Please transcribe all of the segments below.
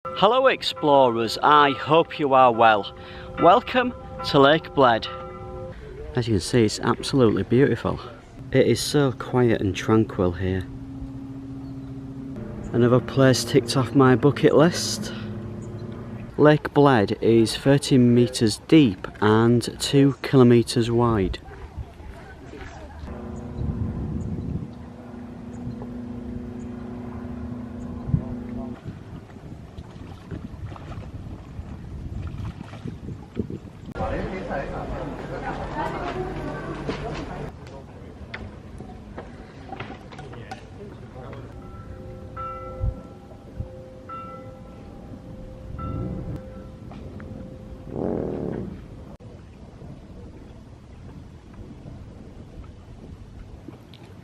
Hello explorers, I hope you are well. Welcome to Lake Bled. As you can see, it's absolutely beautiful. It is so quiet and tranquil here. Another place ticked off my bucket list. Lake Bled is 13 metres deep and 2 kilometres wide.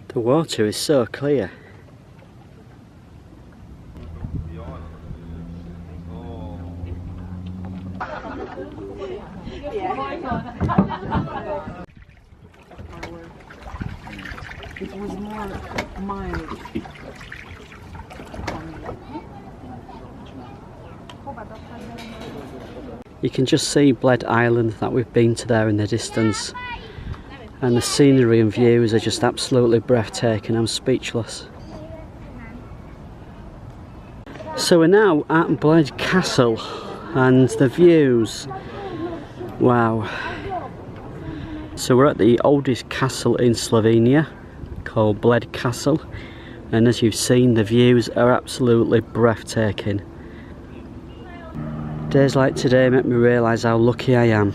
The water is so clear. It was more mild. You can just see Bled Island that we've been to there in the distance. And the scenery and views are just absolutely breathtaking. I'm speechless. So we're now at Bled Castle and the views. Wow. So we're at the oldest castle in Slovenia called Bled Castle, and as you've seen, the views are absolutely breathtaking. Days like today make me realise how lucky I am.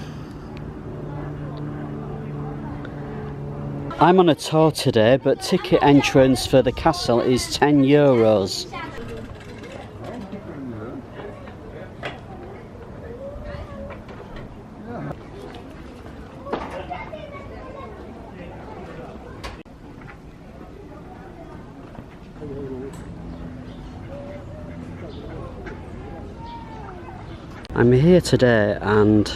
I'm on a tour today, but ticket entrance for the castle is €10. I'm here today and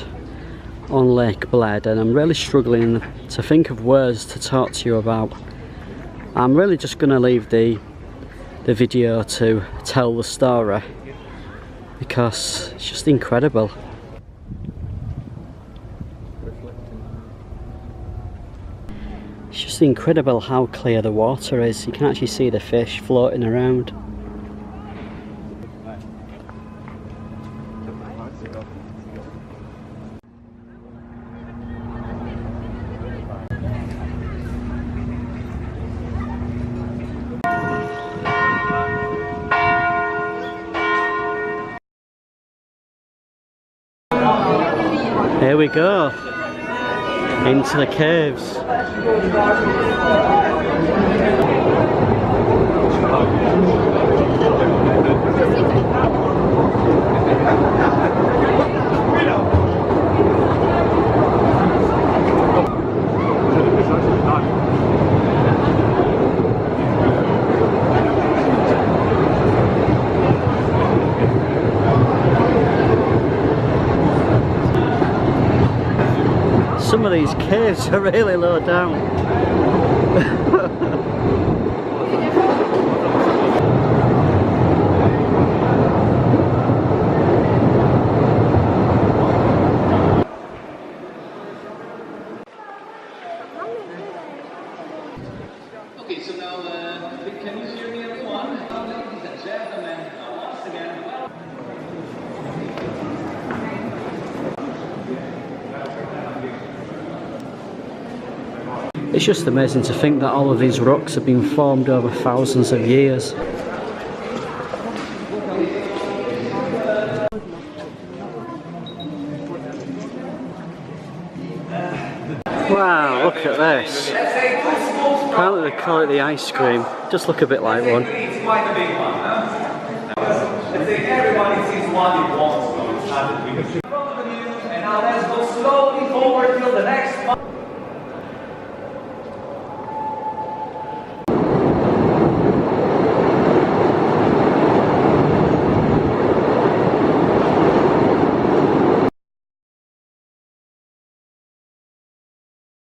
on Lake Bled, and I'm really struggling to think of words to talk to you about. I'm really just going to leave the video to tell the story because it's just incredible. It's just incredible how clear the water is. You can actually see the fish floating around. Here we go, into the caves. Some of these caves are really low down. Okay, so now, can you hear me, everyone? Ladies and gentlemen, once again, It's just amazing to think that all of these rocks have been formed over thousands of years. Wow, look at this. Apparently they call it the ice cream. Just look a bit like one. it's quite a big one, huh? Let's say everybody sees one it wants, so it's not that we can. In front of you, and now let's go slowly forward till the next one.